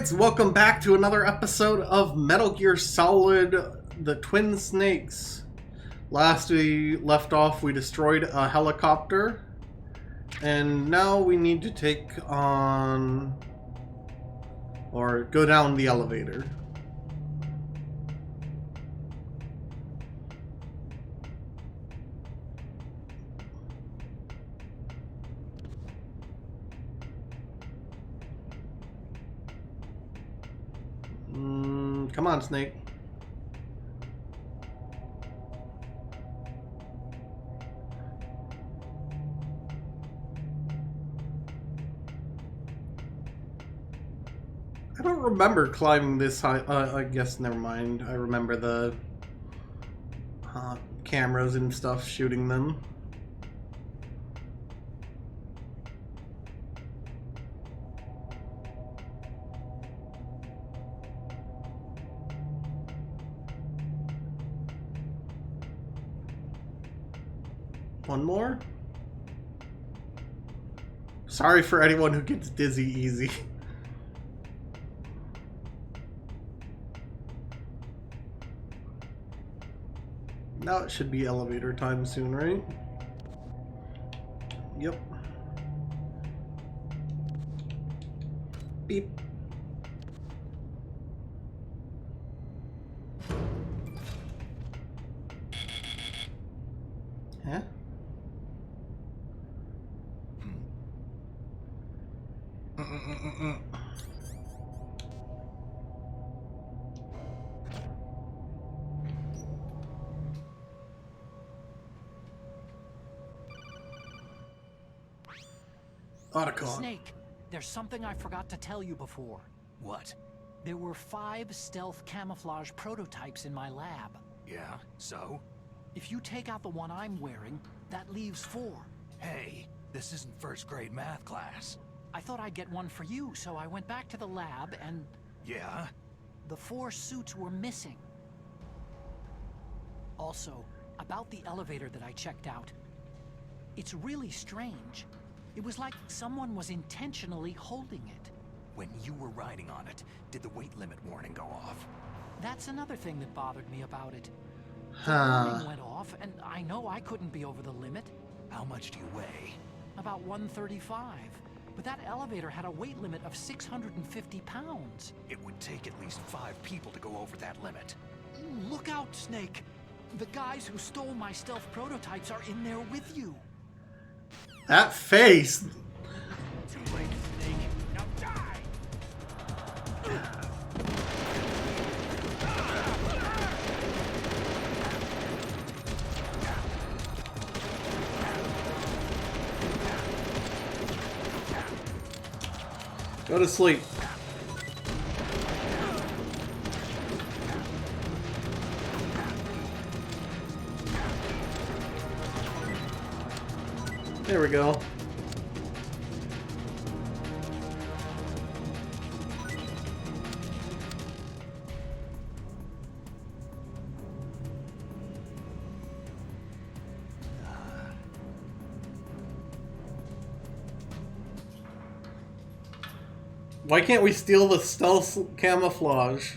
Esconites, welcome back to another episode of Metal Gear Solid, the Twin Snakes. Last we left off, we destroyed a helicopter, and now we need to take on, or go down the elevator. Come on, Snake. I don't remember climbing this high. I guess never mind. I remember the cameras and stuff shooting them. One more? Sorry for anyone who gets dizzy easy. Now it should be elevator time soon, right? Yep. Beep. Huh? Otacon. Snake, there's something I forgot to tell you before. What? There were 5 stealth camouflage prototypes in my lab. Yeah, so? If you take out the one I'm wearing, that leaves 4. Hey, this isn't first grade math class. I thought I'd get one for you, so I went back to the lab and... Yeah? The 4 suits were missing. Also, about the elevator that I checked out. It's really strange. It was like someone was intentionally holding it. When you were riding on it, did the weight limit warning go off? That's another thing that bothered me about it. The warning went off, and I know I couldn't be over the limit. How much do you weigh? About 135. But that elevator had a weight limit of 650 pounds. It would take at least 5 people to go over that limit. Look out, Snake. The guys who stole my stealth prototypes are in there with you. That face! Too late, Snake. Now die! Go to sleep. There we go. Why can't we steal the stealth camouflage?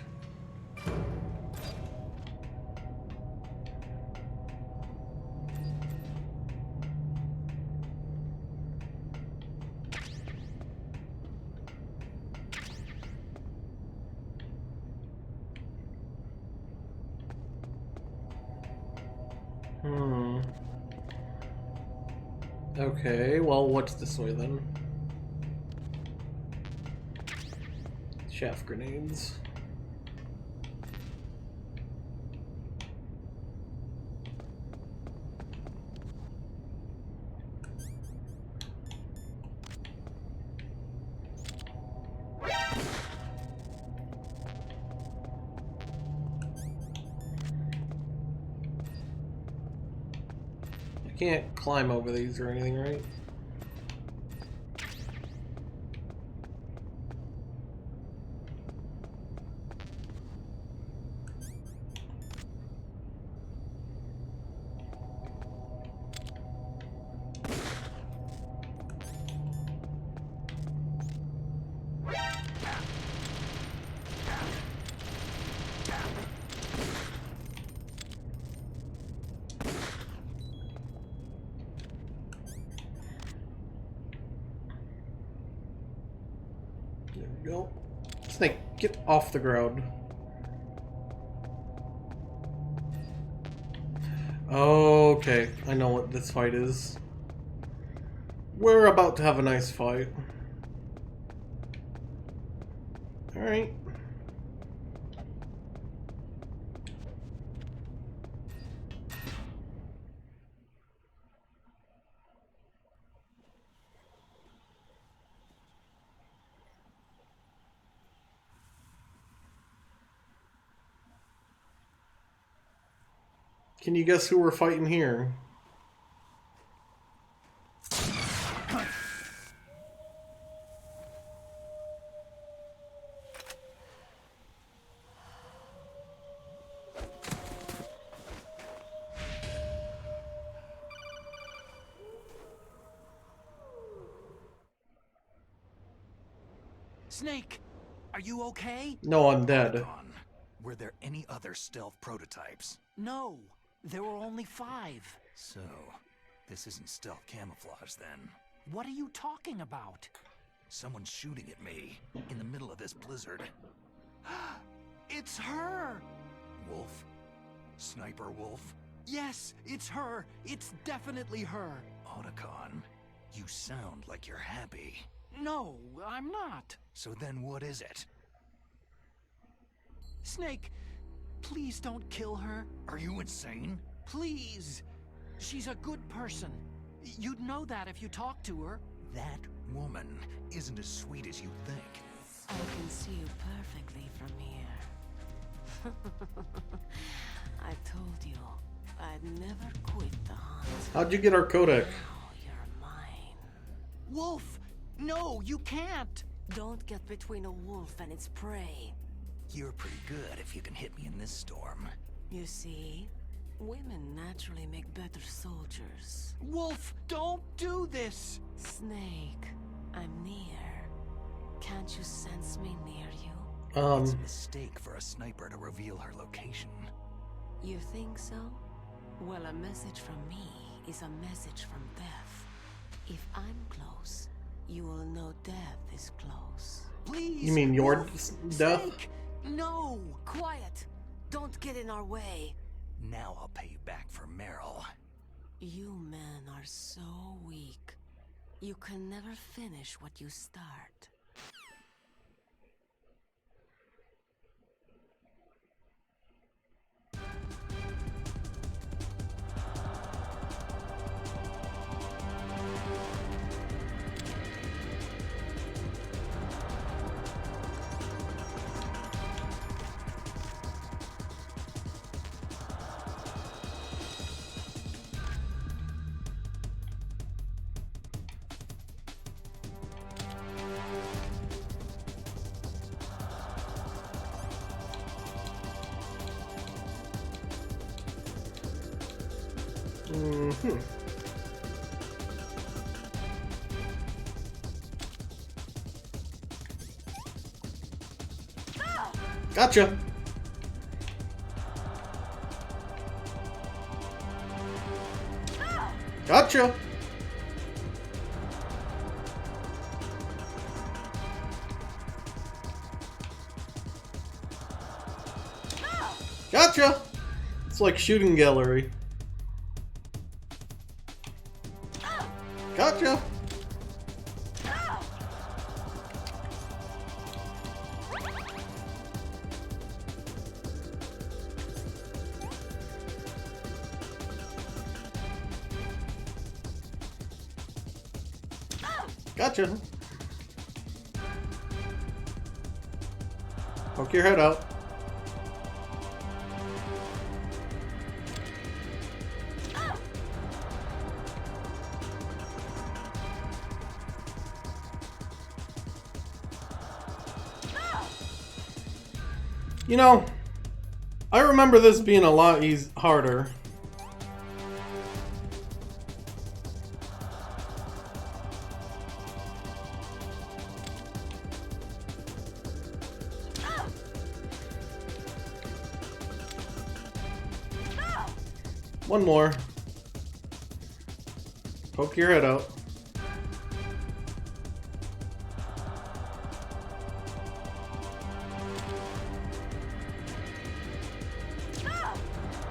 Okay, well, what's this way then? Chaff grenades. I can't climb over these or anything, right? go. Snake, get off the ground. Okay, I know what this fight is. We're about to have a nice fight. Alright. Can you guess who we're fighting here? Snake, are you okay? No, I'm dead. Otacon, were there any other stealth prototypes? No, there were only 5. So, this isn't stealth camouflage then. What are you talking about? Someone's shooting at me in the middle of this blizzard. It's her! Wolf? Sniper Wolf? Yes, it's her. It's definitely her. Otacon, you sound like you're happy. No, I'm not. So then what is it? Snake, please don't kill her. Are you insane? Please. She's a good person. You'd know that if you talked to her. That woman isn't as sweet as you think. I can see you perfectly from here. I told you, I'd never quit the hunt. How'd you get our codec? Now you're mine. Wolf! No, you can't! Don't get between a wolf and its prey. You're pretty good if you can hit me in this storm. You see, women naturally make better soldiers. Wolf, don't do this! Snake, I'm near. Can't you sense me near you? It's a mistake for a sniper to reveal her location. You think so? Well, a message from me is a message from death. If I'm close, you will know death is close. Please! You mean your Wolf, death? Snake, no! Quiet! Don't get in our way. Now I'll pay you back for Meryl. You men are so weak. You can never finish what you start. Gotcha. Gotcha. Gotcha. It's like shooting gallery. Gotcha. Gotcha. Poke your head out. You know, I remember this being a lot harder. One more. Poke your head out.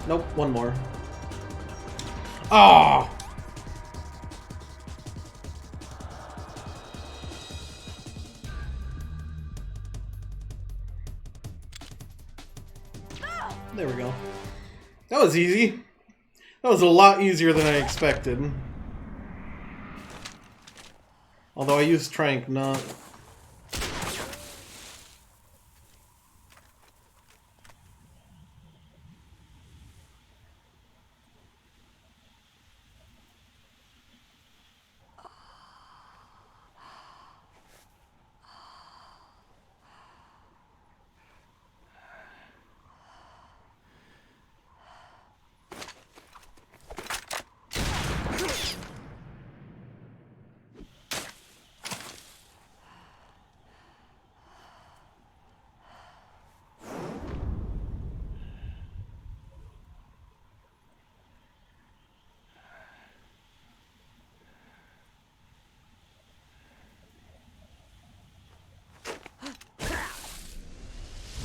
Nope, one more. Ah! There we go. That was easy. That was a lot easier than I expected. Although I used Trank, not...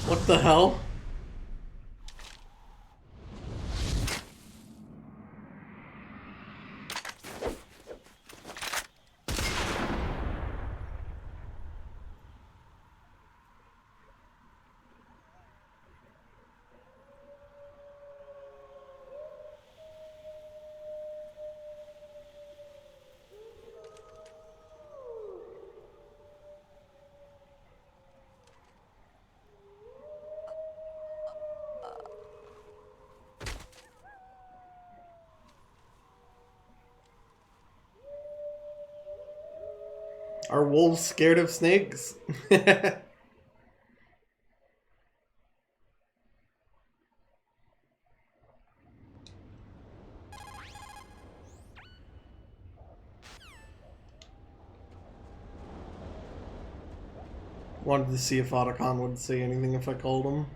What the hell? Are wolves scared of snakes? Wanted to see if Otacon would say anything if I called him.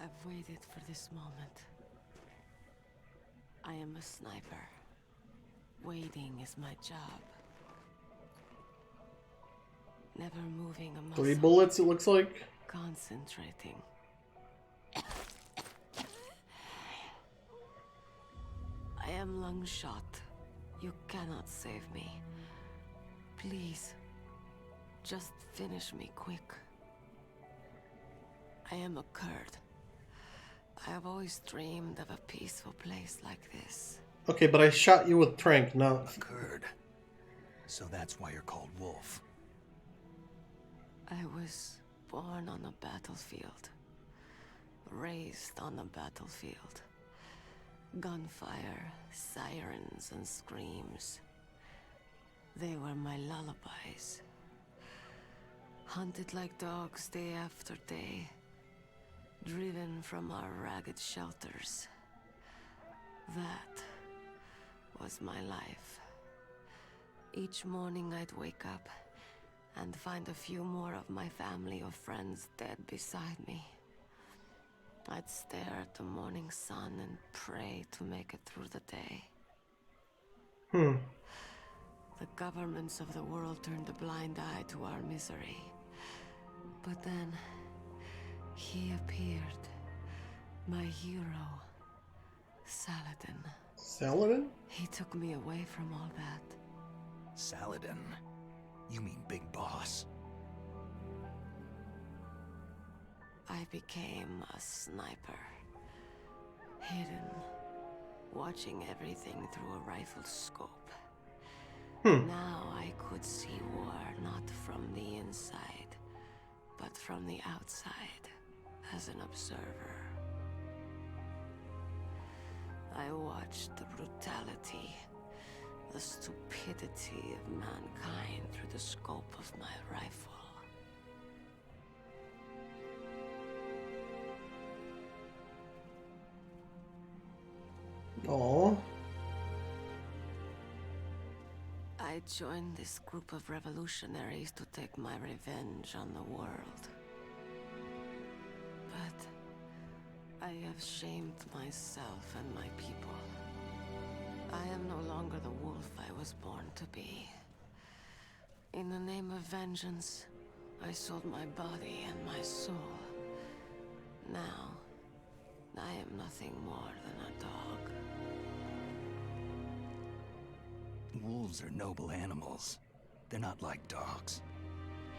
I've waited for this moment. I am a sniper. Waiting is my job. Never moving a muscle. 3 bullets, it looks like. Concentrating. I am long shot. You cannot save me. Please, just finish me quick. I am a Kurd. I have always dreamed of a peaceful place like this. Okay, but I shot you with Trank, not... A Kurd. So that's why you're called Wolf. I was born on a battlefield. Raised on a battlefield. Gunfire, sirens, and screams. They were my lullabies. Hunted like dogs day after day. Driven from our ragged shelters. That was my life. Each morning I'd wake up and find a few more of my family or friends dead beside me. I'd stare at the morning sun and pray to make it through the day. The governments of the world turned a blind eye to our misery. But then, he appeared. My hero, Saladin. Saladin? He took me away from all that. Saladin? You mean Big Boss? I became a sniper. Hidden, watching everything through a rifle scope. Now I could see war not from the inside, but from the outside, as an observer. I watched the brutality, the stupidity of mankind through the scope of my rifle. Aww. I joined this group of revolutionaries to take my revenge on the world. But I have shamed myself and my people. I am no longer the wolf I was born to be. In the name of vengeance, I sold my body and my soul. Now, I am nothing more than a dog. Wolves are noble animals. They're not like dogs.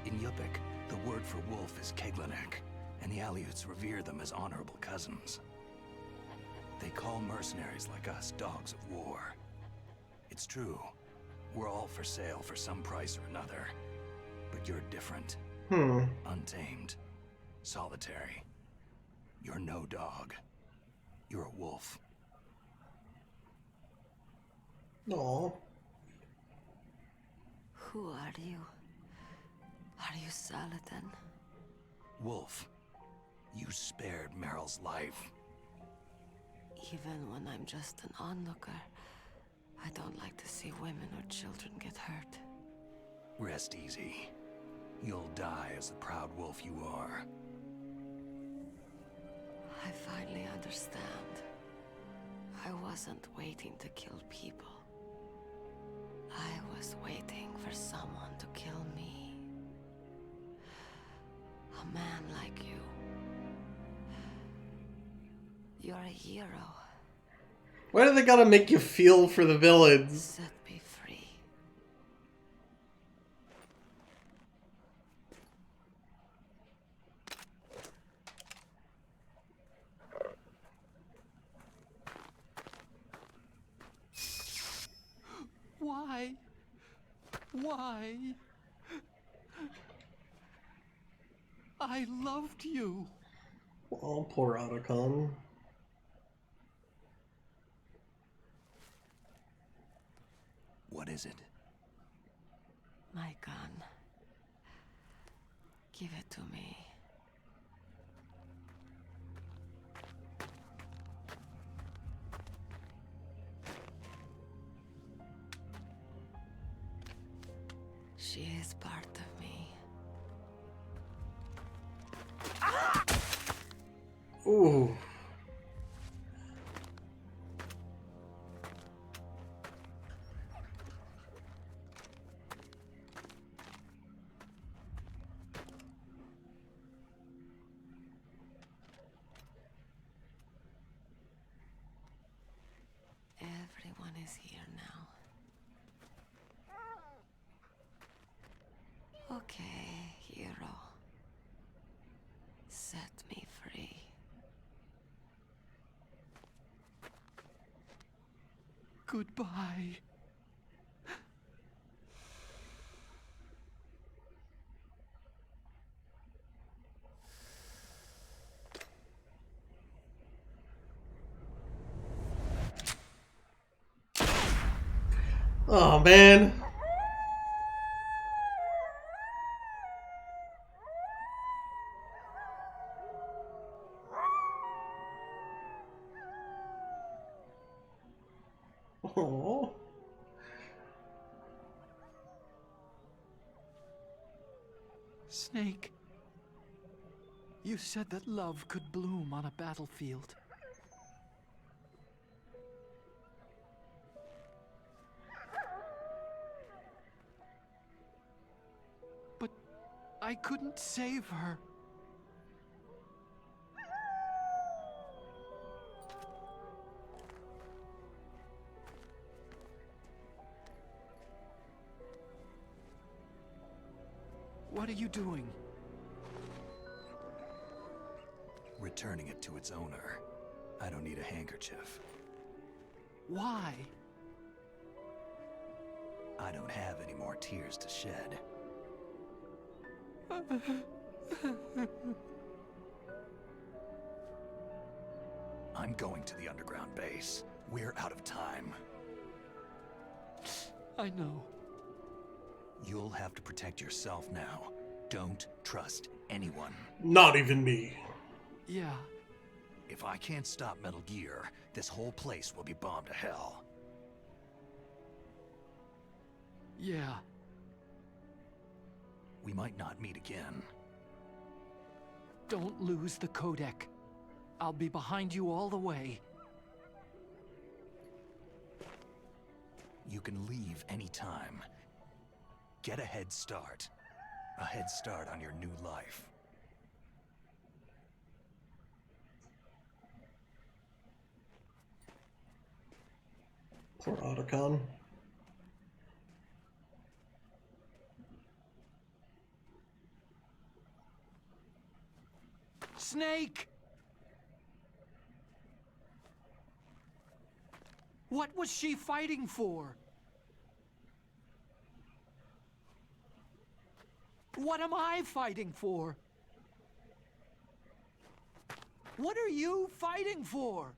In Yupik, the word for wolf is Keglanek, and the Aleuts revere them as honorable cousins. They call mercenaries like us dogs of war. It's true. We're all for sale for some price or another. But you're different. Untamed. Solitary. You're no dog. You're a wolf. Aw. Who are you? Are you Saladin? Wolf, you spared Meryl's life. Even when I'm just an onlooker, I don't like to see women or children get hurt. Rest easy. You'll die as the proud wolf you are. I finally understand. I wasn't waiting to kill people. I was waiting for someone to kill me. A man like you. You're a hero. Why do they gotta make you feel for the villains? Set me free. Why? Why? I loved you. Oh, poor Otacon. What is it? My gun. Give it to me. She is part of me. Ooh. Everyone is here now. Okay, hero. Set me free. Goodbye. Oh, man. Oh. Snake, you said that love could bloom on a battlefield. But I couldn't save her. What are you doing? Returning it to its owner. I don't need a handkerchief. Why? I don't have any more tears to shed. I'm going to the underground base. We're out of time. I know. You'll have to protect yourself now. Don't trust anyone. Not even me. Yeah. If I can't stop Metal Gear, this whole place will be bombed to hell. Yeah. We might not meet again. Don't lose the codec. I'll be behind you all the way. You can leave anytime. Get a head start. A head start on your new life. Poor Otacon. Snake! What was she fighting for? What am I fighting for? What are you fighting for?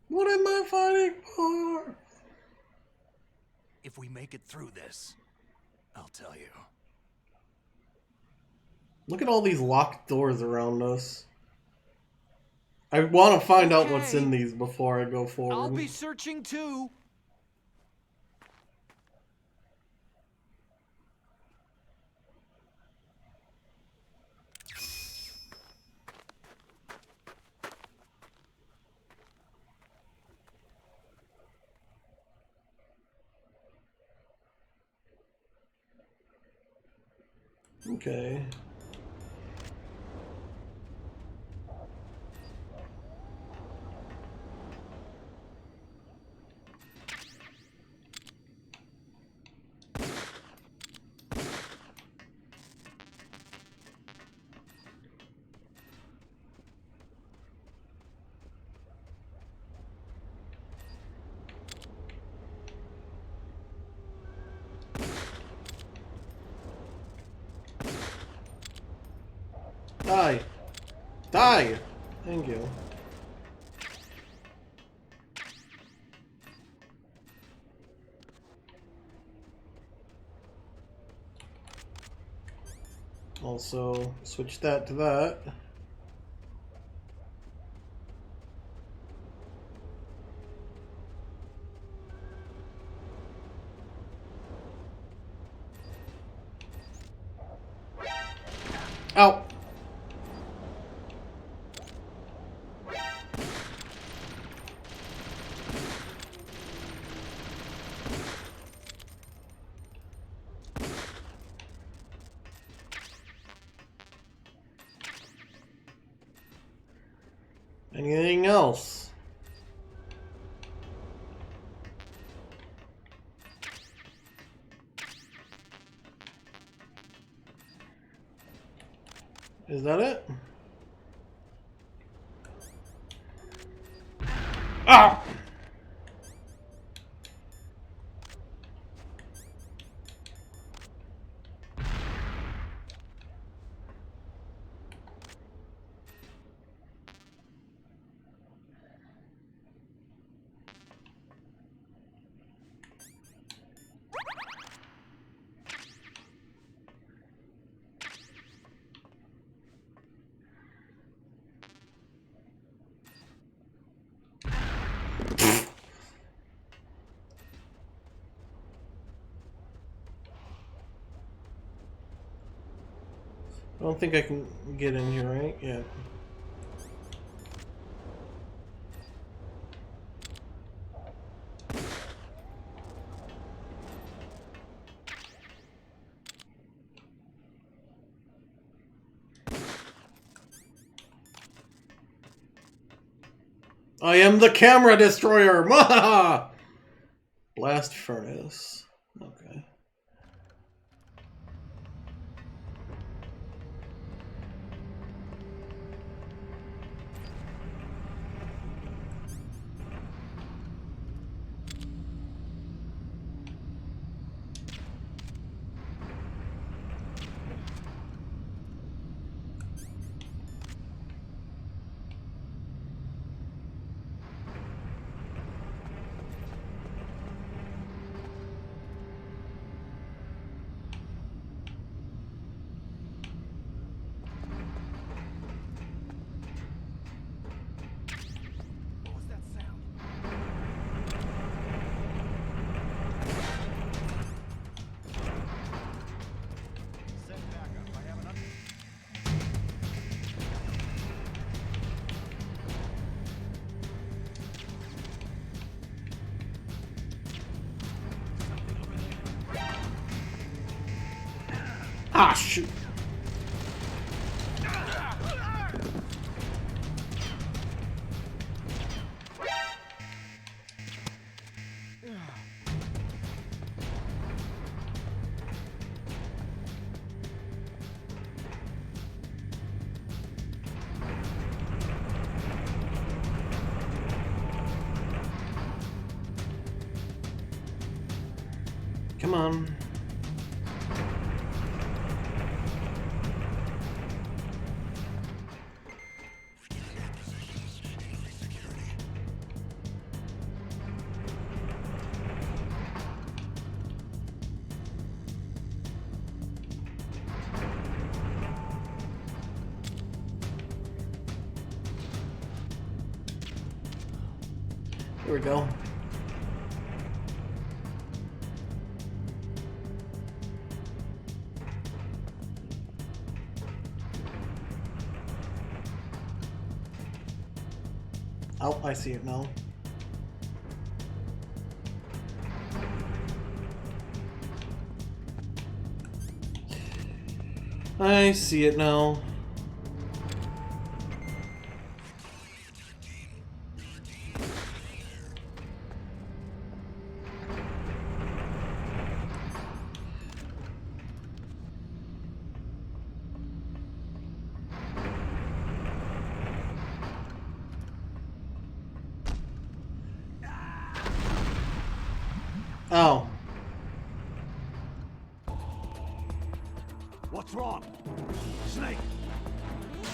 What am I fighting for? If we make it through this, I'll tell you. Look at all these locked doors around us. I want to find out what's in these before I go forward. I'll be searching too. Okay. Die! Die! Thank you. Also, switch that to that. Ow! Anything else? Is that it? Ah! I don't think I can get in here, right? Yeah. I am the camera destroyer! Maha! Blast furnace. Okay. Ah, shoot. Come on. Here we go. Oh, I see it now. I see it now. Oh. What's wrong? Snake!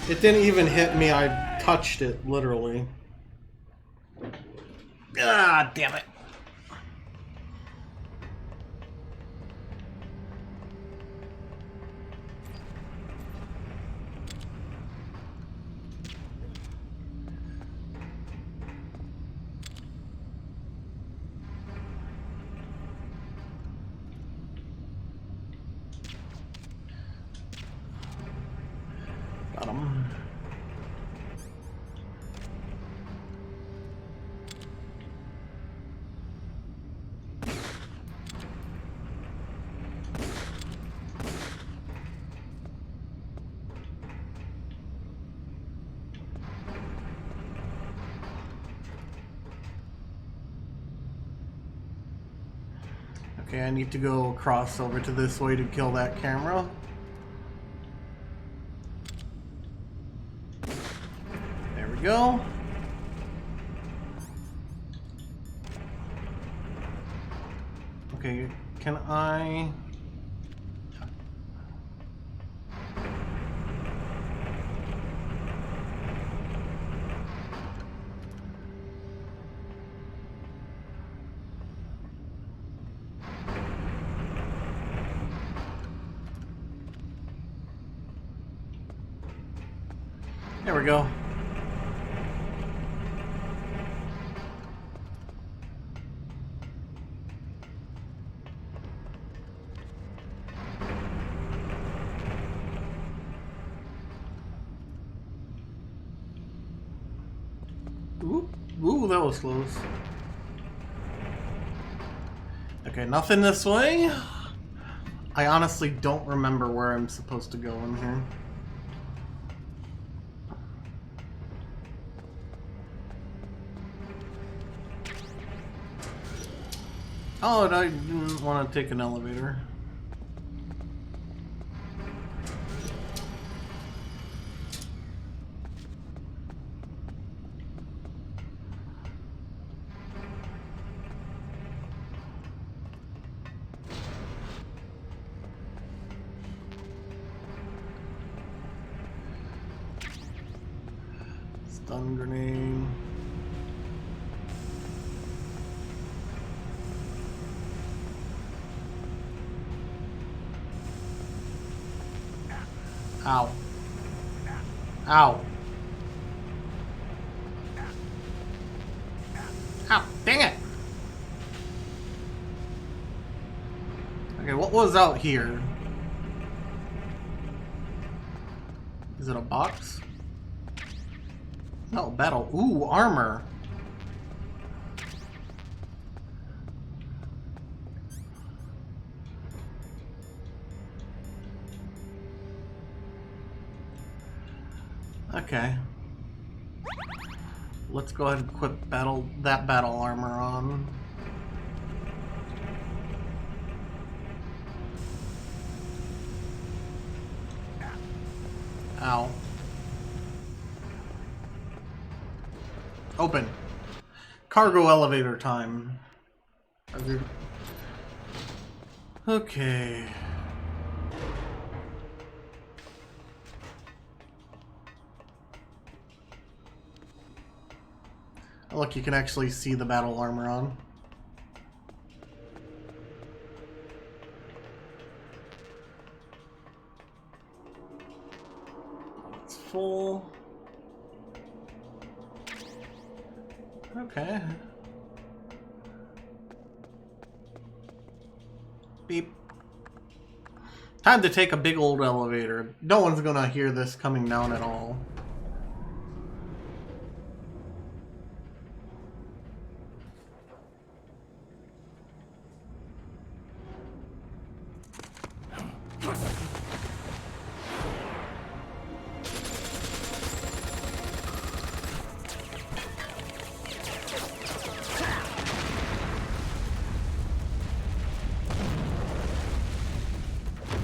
It didn't even hit me, I touched it, literally. Ah, damn it. Got him. Okay, I need to go across over to this way to kill that camera. There we go. Okay, can I... There we go. Ooh, that was close. Okay, nothing this way. I honestly don't remember where I'm supposed to go in here. Oh, and I didn't want to take an elevator. Stun grenade. Ow. Ow. Ow, dang it! Okay, what was out here? Is it a box? No, battle. Ooh, armor. Okay. Let's go ahead and equip that battle armor on. Ow. Open. Cargo elevator time. Okay. Oh, look, you can actually see the battle armor on. It's full. Okay. Beep. Time to take a big old elevator. No one's gonna hear this coming down at all.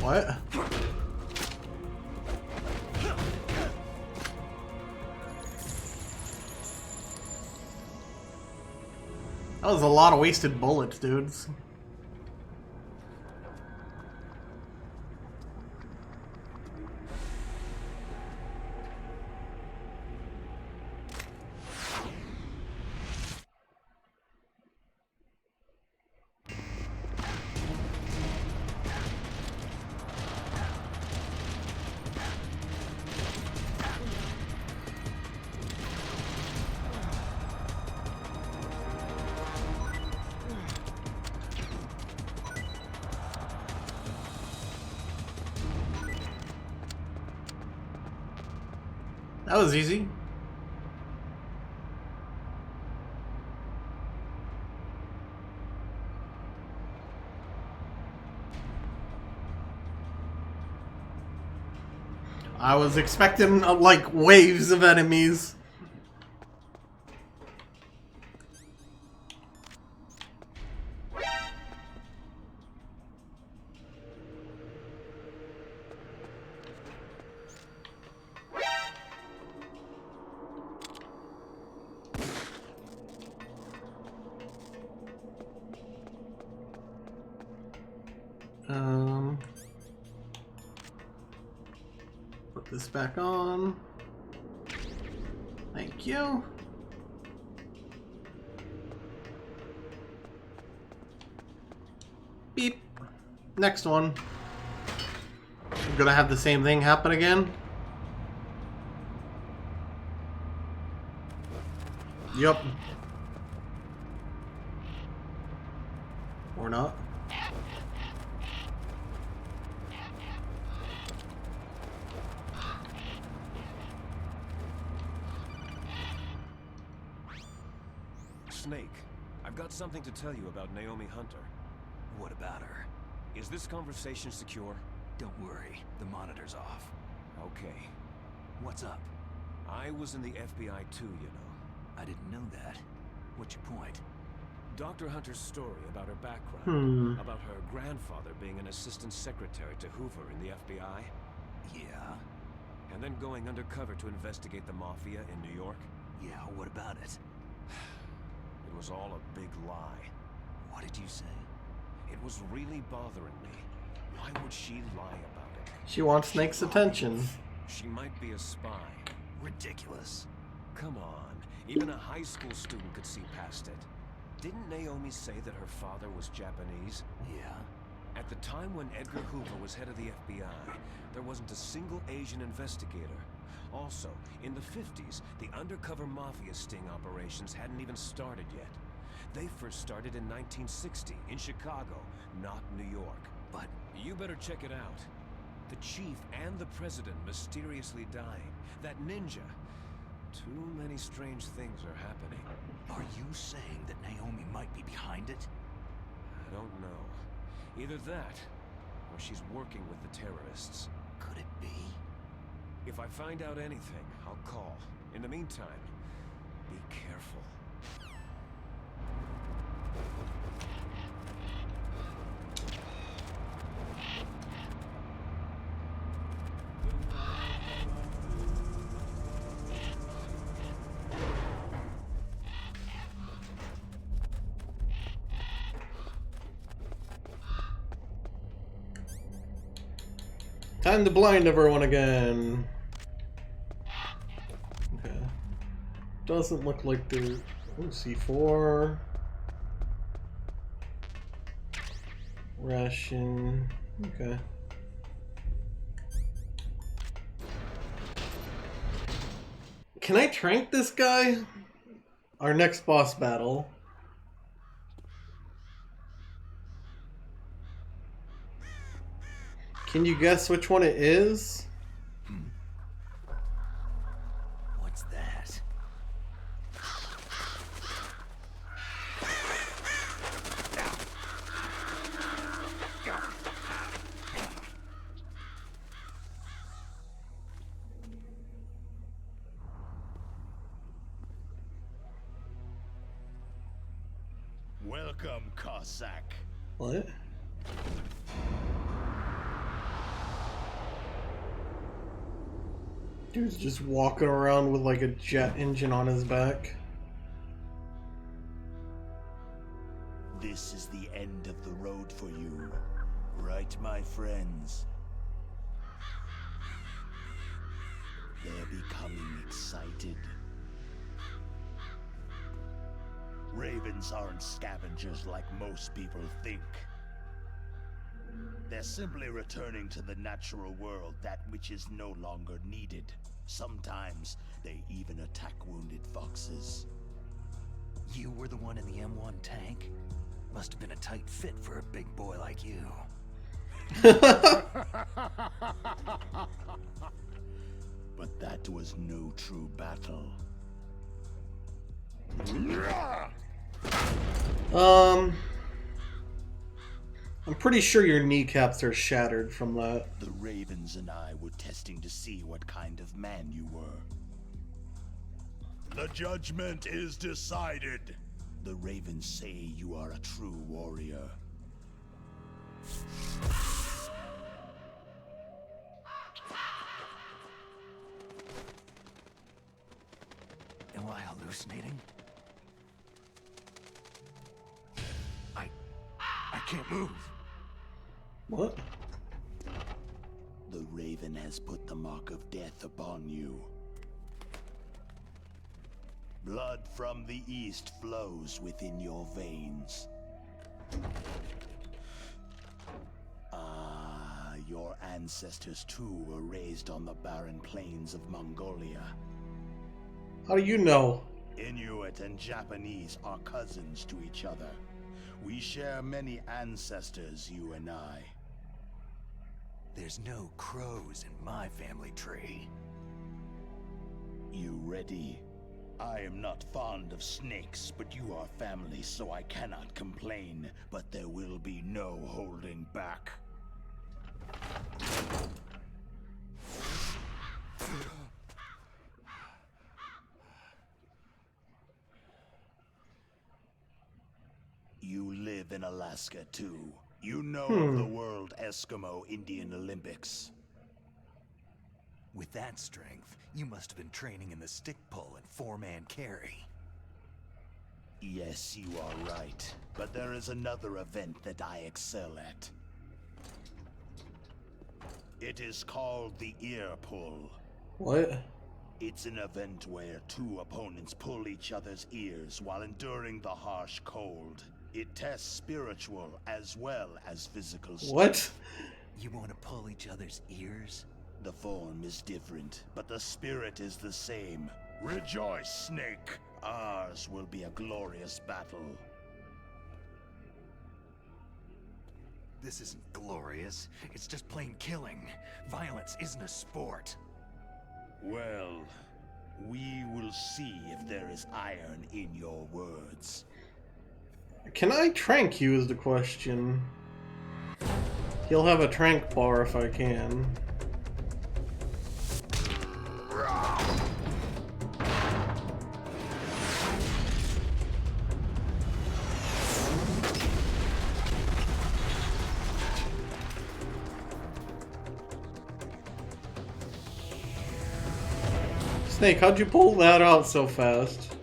What? That was a lot of wasted bullets, dudes. That was easy. I was expecting like waves of enemies. Put this back on. Thank you. Beep. Next one. I'm gonna have the same thing happen again. Yup. Or not. Snake, I've got something to tell you about Naomi Hunter. What about her? Is this conversation secure? Don't worry, the monitor's off. Okay. What's up? I was in the FBI too, you know. I didn't know that. What's your point? Dr. Hunter's story about her background, about her grandfather being an assistant secretary to Hoover in the FBI. Yeah? And then going undercover to investigate the Mafia in New York. Yeah, what about it? It was all a big lie. What did you say? It was really bothering me. Why would she lie about it? She wants Snake's attention. She might be a spy. Ridiculous. Come on, even a high school student could see past it. Didn't Naomi say that her father was Japanese? Yeah? At the time when Edgar Hoover was head of the FBI, there wasn't a single Asian investigator. Also, in the 50s, the undercover mafia sting operations hadn't even started yet. They first started in 1960, in Chicago, not New York. But you better check it out. The chief and the president mysteriously dying. That ninja. Too many strange things are happening. Are you saying that Naomi might be behind it? I don't know. Either that, or she's working with the terrorists. Could it be? If I find out anything, I'll call. In the meantime, be careful. Time to blind everyone again. Okay. Doesn't look like there. Oh, C4. Ration. Okay. Can I trank this guy? Our next boss battle. Can you guess which one it is? What's that? Welcome, Cossack. What? Dude's just walking around with like a jet engine on his back. This is the end of the road for you, right, my friends? They're becoming excited. Ravens aren't scavengers like most people think. They're simply returning to the natural world that which is no longer needed. Sometimes they even attack wounded foxes. You were the one in the M1 tank? Must have been a tight fit for a big boy like you. But that was no true battle. I'm pretty sure your kneecaps are shattered from that. The Ravens and I were testing to see what kind of man you were. The judgment is decided. The Ravens say you are a true warrior. Am I hallucinating? I can't move. What? The Raven has put the mark of death upon you. Blood from the east flows within your veins. Ah, your ancestors too were raised on the barren plains of Mongolia. How do you know? Inuit and Japanese are cousins to each other. We share many ancestors, you and I. There's no crows in my family tree. You ready? I am not fond of snakes, but you are family, so I cannot complain. But there will be no holding back. You live in Alaska, too. You know of the World Eskimo Indian Olympics. With that strength, you must have been training in the stick pull and four-man carry. Yes, you are right. But there is another event that I excel at. It is called the ear pull. What? It's an event where two opponents pull each other's ears while enduring the harsh cold. It tests spiritual as well as physical strength. What? You want to pull each other's ears? The form is different, but the spirit is the same. Rejoice, Snake! Ours will be a glorious battle. This isn't glorious. It's just plain killing. Violence isn't a sport. Well, we will see if there is iron in your words. Can I trank you is the question. He'll have a trank bar if I can. Snake, how'd you pull that out so fast?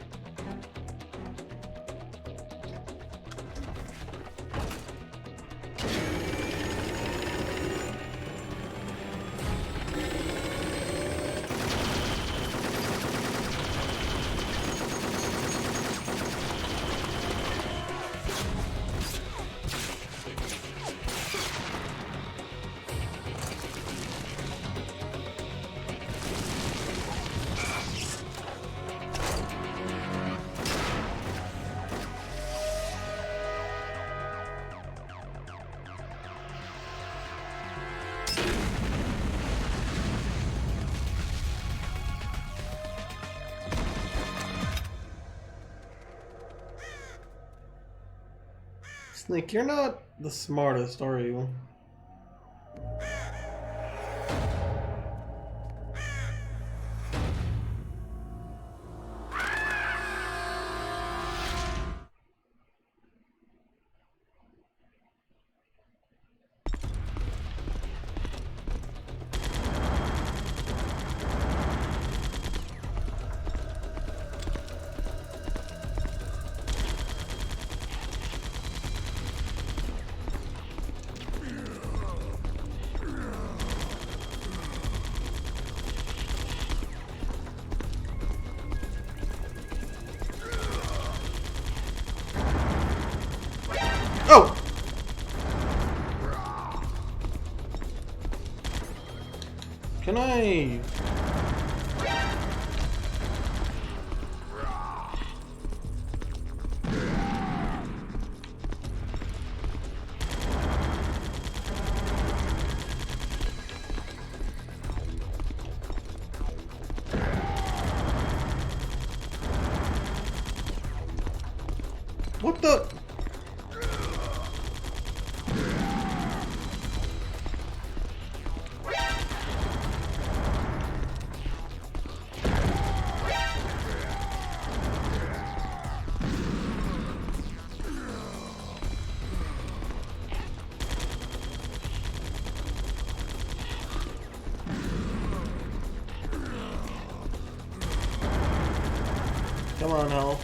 Snake, you're not the smartest, are you? Oh! Can I... What the... Come on, Hell.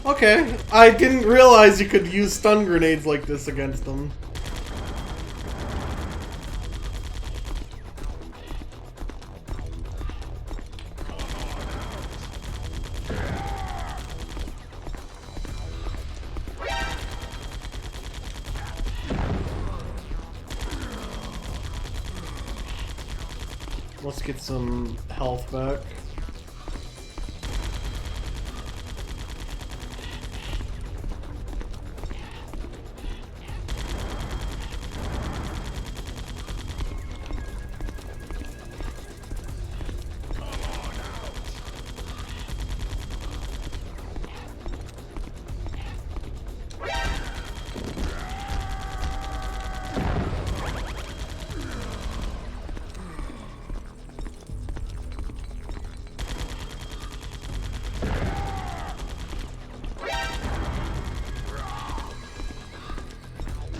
Okay, I didn't realize you could use stun grenades like this against them. Let's get some health back.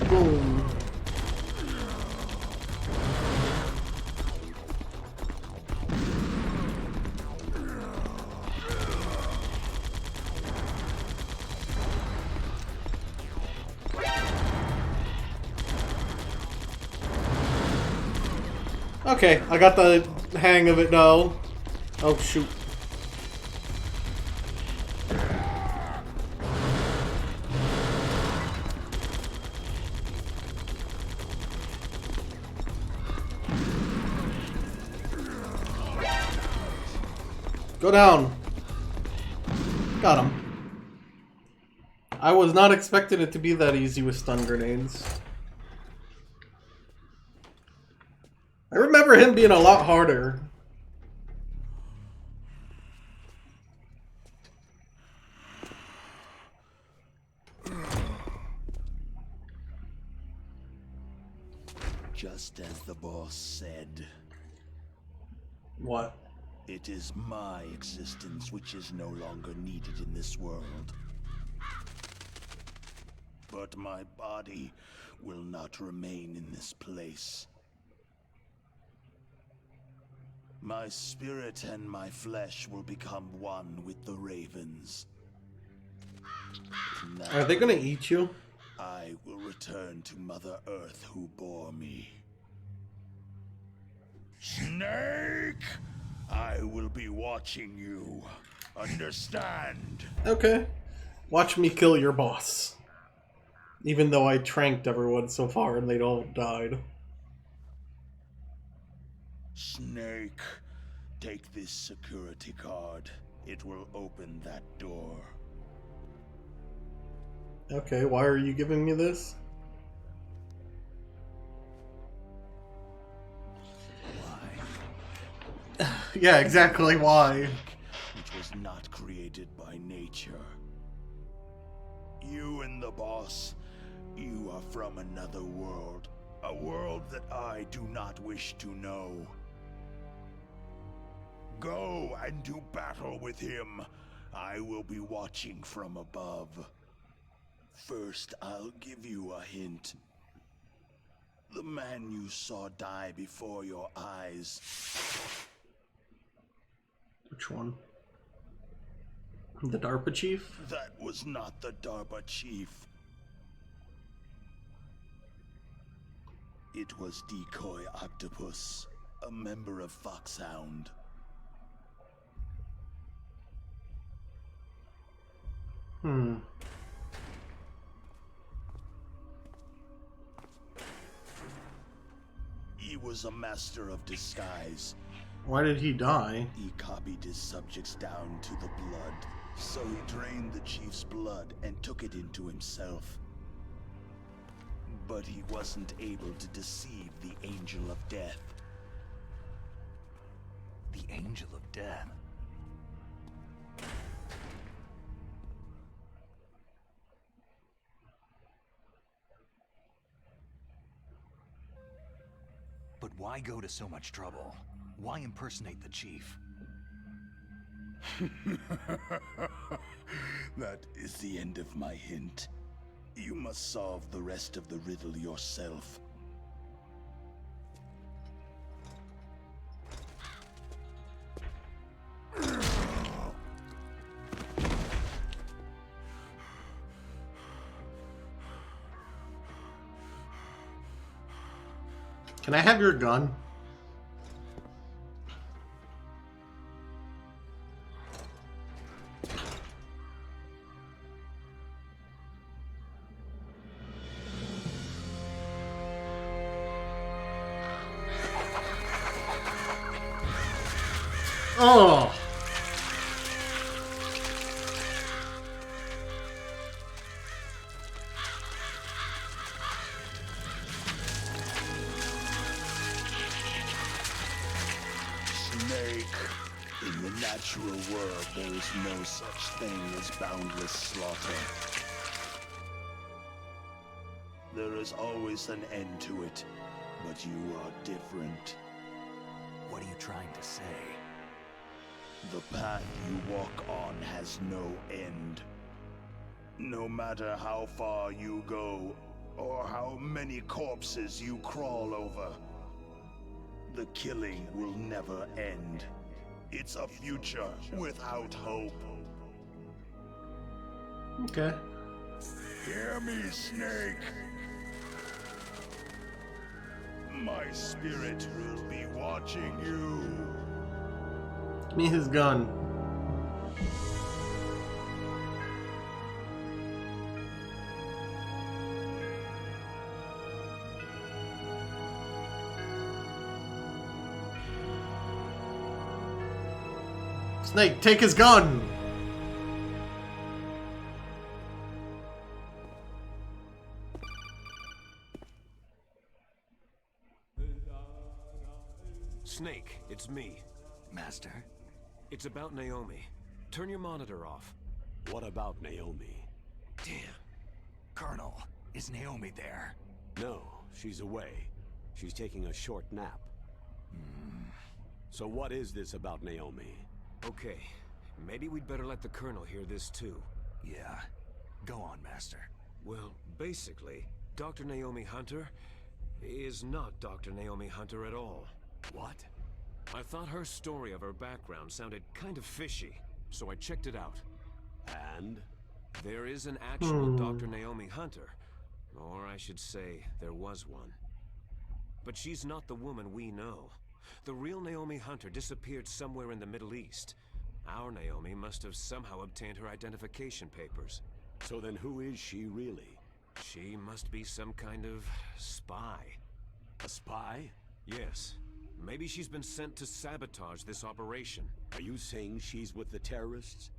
Boom. Okay, I got the hang of it now. Oh shoot. Go down. Got him. I was not expecting it to be that easy with stun grenades. I remember him being a lot harder. Just as the boss said, What? it is my existence which is no longer needed in this world. But my body will not remain in this place. My spirit and my flesh will become one with the ravens. Are they gonna eat you? I will return to Mother Earth who bore me. Snake! I will be watching you. Understand? Okay. Watch me kill your boss. Even though I tranked everyone so far and they all died. Snake, take this security card. It will open that door. Okay, why are you giving me this? Why? Yeah, exactly why. Which was not created by nature. You and the boss, you are from another world. A world that I do not wish to know. Go and do battle with him. I will be watching from above. First, I'll give you a hint. The man you saw die before your eyes. Which one? The DARPA chief? That was not the DARPA chief. It was Decoy Octopus, a member of Foxhound. He was a master of disguise. Why did he die? He copied his subjects down to the blood. So he drained the chief's blood and took it into himself. But he wasn't able to deceive the Angel of Death. The Angel of Death? But why go to so much trouble? Why impersonate the chief? That is the end of my hint. You must solve the rest of the riddle yourself. Can I have your gun? Oh! Snake. In the natural world, there is no such thing as boundless slaughter. There is always an end to it, but you are different. What are you trying to say? The path you walk on has no end. No matter how far you go, or how many corpses you crawl over, the killing will never end. It's a future without hope. Okay. Hear me, Snake. My spirit will be watching you. Give me his gun. Snake, take his gun! Snake, it's me. Master? It's about Naomi. Turn your monitor off. What about Naomi? Damn. Colonel, is Naomi there? No, she's away. She's taking a short nap. So what is this about Naomi? Okay, maybe we'd better let the Colonel hear this too. Yeah. Go on, Master. Well, basically, Dr. Naomi Hunter is not Dr. Naomi Hunter at all. What? I thought her story of her background sounded kind of fishy, so I checked it out. And? There is an actual Dr. Naomi Hunter, or I should say, there was one. But she's not the woman we know. The real Naomi Hunter disappeared somewhere in the Middle East. Our Naomi must have somehow obtained her identification papers. So then who is she really? She must be some kind of spy. A spy? Yes. Maybe she's been sent to sabotage this operation. Are you saying she's with the terrorists?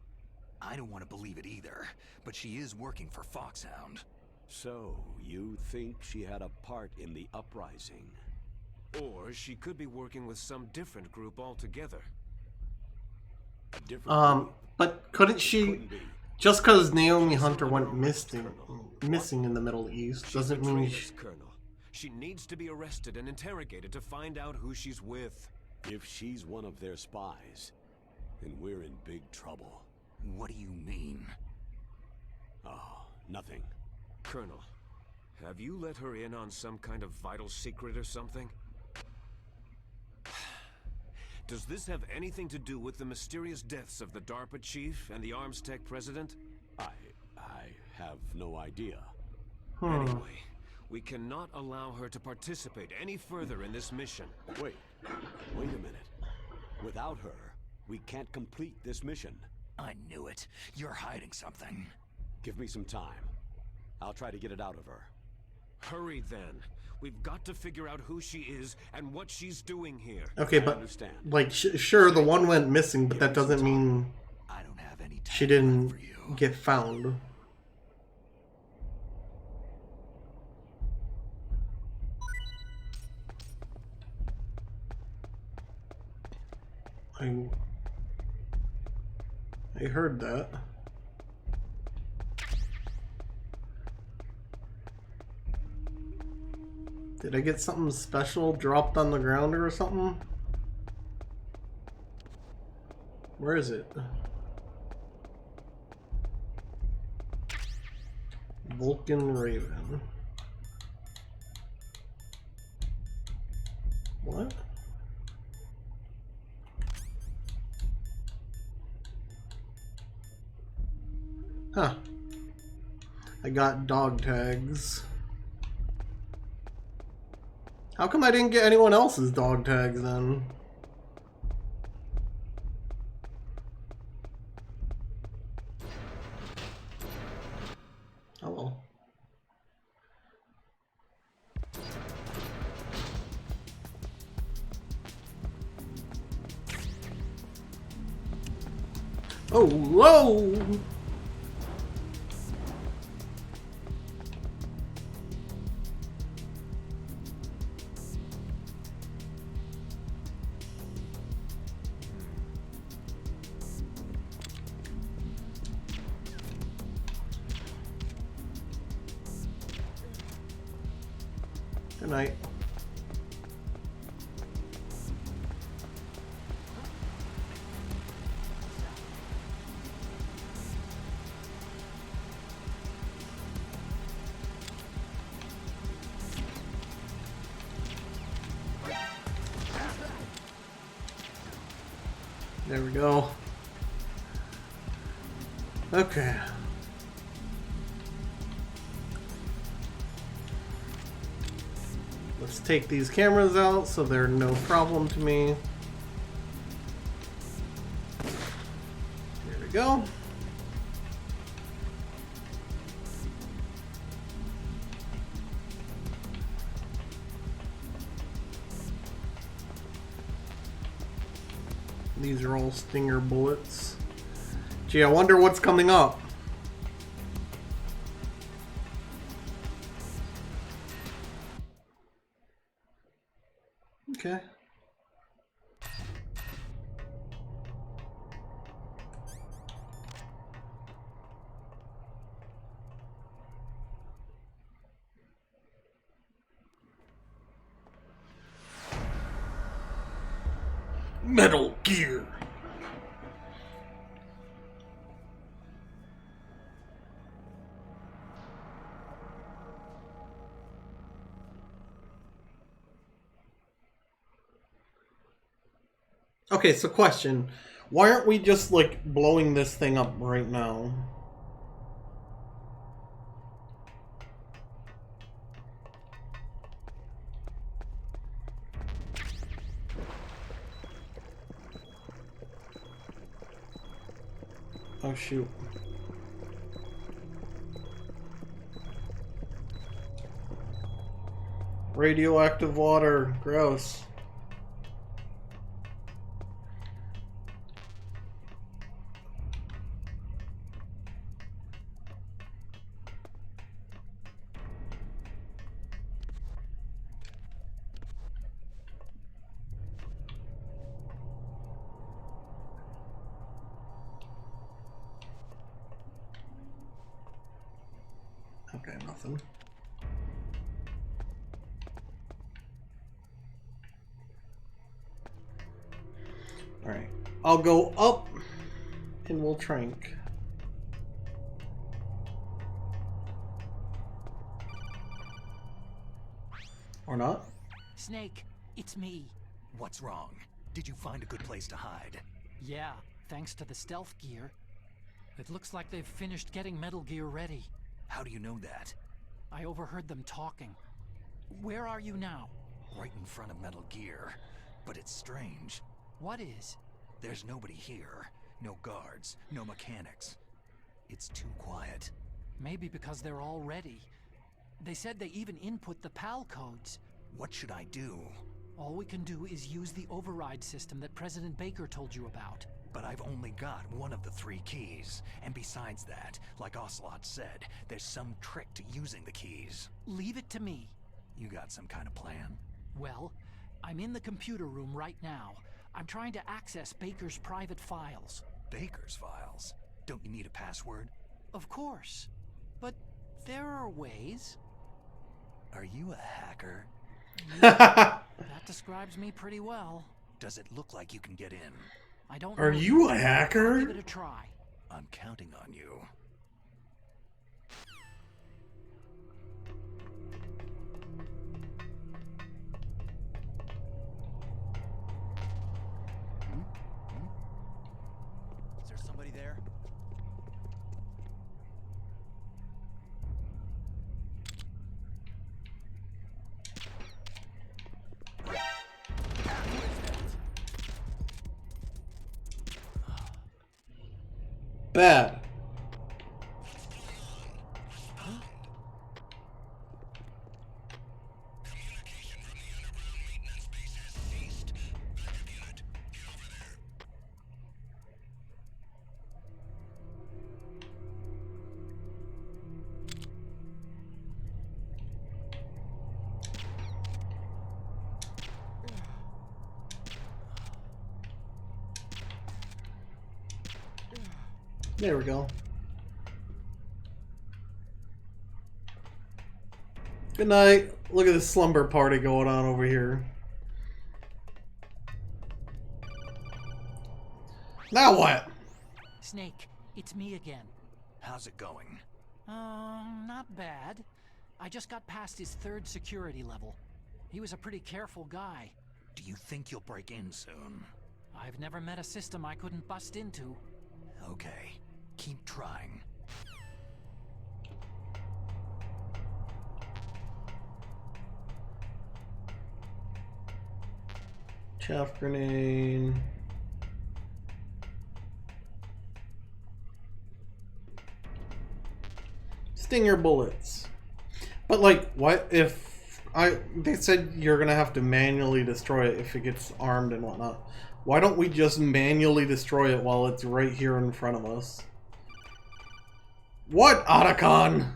I don't want to believe it either, but she is working for Foxhound. So, you think she had a part in the uprising? Or she could be working with some different group altogether. A different group? But couldn't she, Couldn't be. just because Naomi Hunter went missing in the Middle East, doesn't mean Betrayed us, Colonel. She needs to be arrested and interrogated to find out who she's with. If she's one of their spies, then we're in big trouble. What do you mean? Oh, nothing. Colonel, have you let her in on some kind of vital secret or something? Does this have anything to do with the mysterious deaths of the DARPA chief and the Arms Tech president? I have no idea. Anyway, we cannot allow her to participate any further in this mission. Wait a minute. Without her, we can't complete this mission. I knew it. You're hiding something. Give me some time. I'll try to get it out of her. Hurry then. We've got to figure out who she is and what she's doing here. Okay, I but understand. like, sure, the one went missing, but that doesn't mean I don't have any time she didn't for you. get found. I heard that. Did I get something special dropped on the ground or something? Where is it? Vulcan Raven. What? Huh. I got dog tags. How come I didn't get anyone else's dog tags then? Oh well. Oh, whoa! Good night. There we go. Okay. Let's take these cameras out so they're no problem to me. There we go. These are all Stinger bullets. Gee, I wonder what's coming up. Okay. Metal Gear. Okay, so question. Why aren't we just, like, blowing this thing up right now? Oh, shoot. Radioactive water. Gross. Okay, nothing. Alright. I'll go up and we'll trank. Or not? Snake, it's me. What's wrong? Did you find a good place to hide? Yeah, thanks to the stealth gear. It looks like they've finished getting Metal Gear ready. How do you know that? I overheard them talking. Where are you now? Right in front of Metal Gear. But it's strange. What is? There's nobody here. No guards, no mechanics. It's too quiet. Maybe because they're all ready. They said they even input the PAL codes. What should I do? All we can do is use the override system that President Baker told you about. But I've only got one of the 3 keys. And besides that, like Ocelot said, there's some trick to using the keys. Leave it to me. You got some kind of plan? Well, I'm in the computer room right now. I'm trying to access Baker's private files. Baker's files? Don't you need a password? Of course. But there are ways. Are you a hacker? That describes me pretty well. Does it look like you can get in? I don't Are know. you a Give hacker? it a try. I'm counting on you. Is there somebody there? Bad. There we go. Good night. Look at this slumber party going on over here. Now what? Snake, it's me again. How's it going? Not bad. I just got past his 3rd security level. He was a pretty careful guy. Do you think you'll break in soon? I've never met a system I couldn't bust into. Okay. Keep trying. Chaff grenade. Stinger bullets. But like, what if they said you're gonna have to manually destroy it if it gets armed and whatnot. Why don't we just manually destroy it while it's right here in front of us? What, Otacon?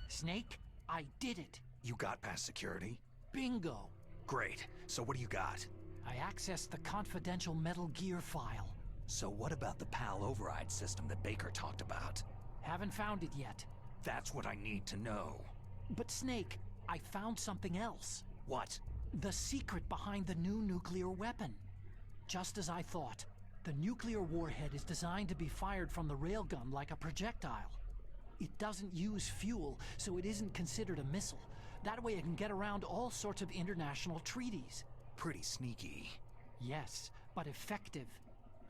Snake, I did it. You got past security? Bingo. Great. So what do you got? I accessed the confidential Metal Gear file. So what about the PAL override system that Baker talked about? Haven't found it yet. That's what I need to know. But Snake, I found something else. What? The secret behind the new nuclear weapon. Just as I thought. The nuclear warhead is designed to be fired from the railgun like a projectile. It doesn't use fuel, so it isn't considered a missile. That way it can get around all sorts of international treaties. Pretty sneaky. Yes, but effective.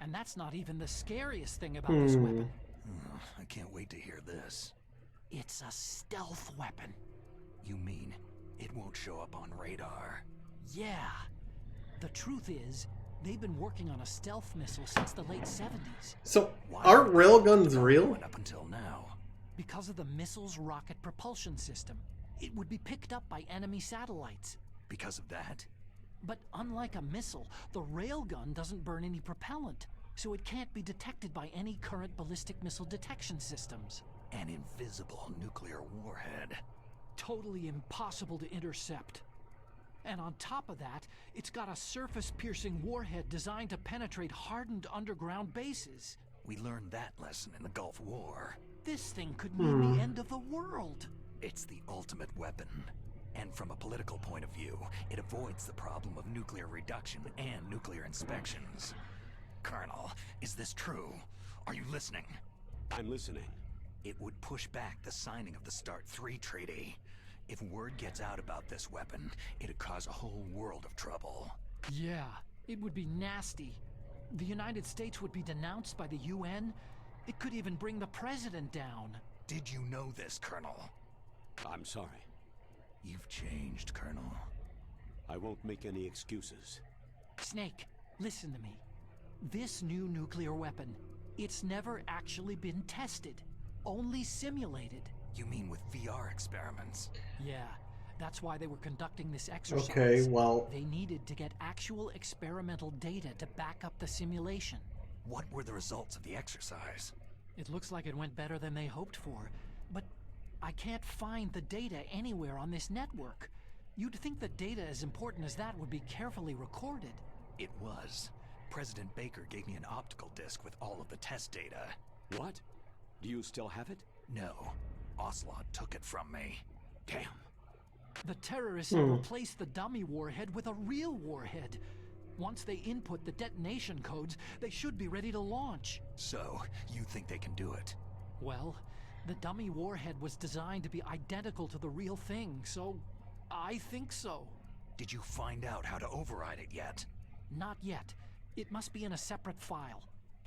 And that's not even the scariest thing about this weapon. I can't wait to hear this. It's a stealth weapon. You mean it won't show up on radar? Yeah. The truth is, they've been working on a stealth missile since the late 70s. So, aren't railguns real? Up until now. Because of the missile's rocket propulsion system, it would be picked up by enemy satellites. Because of that? But unlike a missile, the railgun doesn't burn any propellant, so it can't be detected by any current ballistic missile detection systems. An invisible nuclear warhead. Totally impossible to intercept. And on top of that, it's got a surface-piercing warhead designed to penetrate hardened underground bases. We learned that lesson in the Gulf War. This thing could mean the end of the world. It's the ultimate weapon. And from a political point of view, it avoids the problem of nuclear reduction and nuclear inspections. Colonel, is this true? Are you listening? I'm listening. It would push back the signing of the START III treaty. If word gets out about this weapon, it'd cause a whole world of trouble. Yeah, it would be nasty. The United States would be denounced by the UN. It could even bring the president down. Did you know this, Colonel? I'm sorry. You've changed, Colonel. I won't make any excuses. Snake, listen to me. This new nuclear weapon, it's never actually been tested. Only simulated. You mean with VR experiments? Yeah, that's why they were conducting this exercise. Okay, well... They needed to get actual experimental data to back up the simulation. What were the results of the exercise? It looks like it went better than they hoped for, but I can't find the data anywhere on this network. You'd think the data as important as that would be carefully recorded. It was. President Baker gave me an optical disc with all of the test data. What? Do you still have it? No. Ocelot took it from me. Damn. The terrorists have replaced the dummy warhead with a real warhead. Once they input the detonation codes, they should be ready to launch. So, you think they can do it? Well, the dummy warhead was designed to be identical to the real thing, so I think so. Did you find out how to override it yet? Not yet. It must be in a separate file.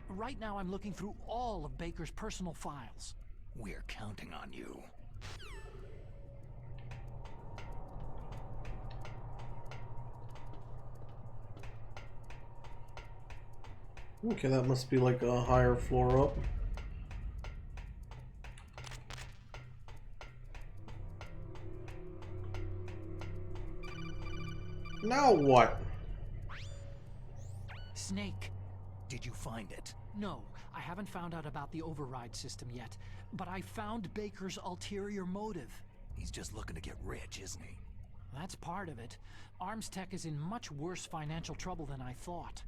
Right now I'm looking through all of Baker's personal files. We're counting on you. Okay, that must be like a higher floor up. Now what? Snake. Did you find it? No, I haven't found out about the override system yet, but I found Baker's ulterior motive. He's just looking to get rich, isn't he? That's part of it. Arms Tech is in much worse financial trouble than I thought.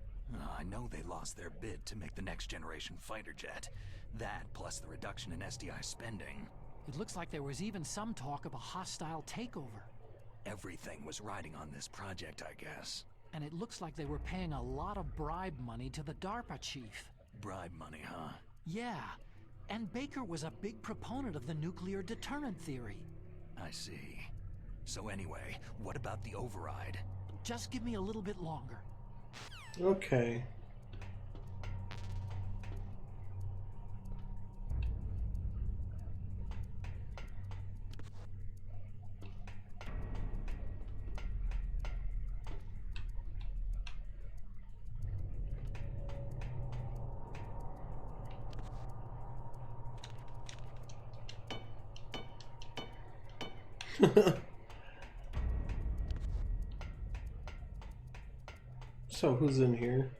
I know they lost their bid to make the next generation fighter jet. That, plus the reduction in SDI spending. It looks like there was even some talk of a hostile takeover. Everything was riding on this project, I guess. And it looks like they were paying a lot of bribe money to the DARPA chief. Bribe money, huh? Yeah, and Baker was a big proponent of the nuclear deterrent theory. I see. So anyway, what about the override? Just give me a little bit longer. Okay. So who's in here?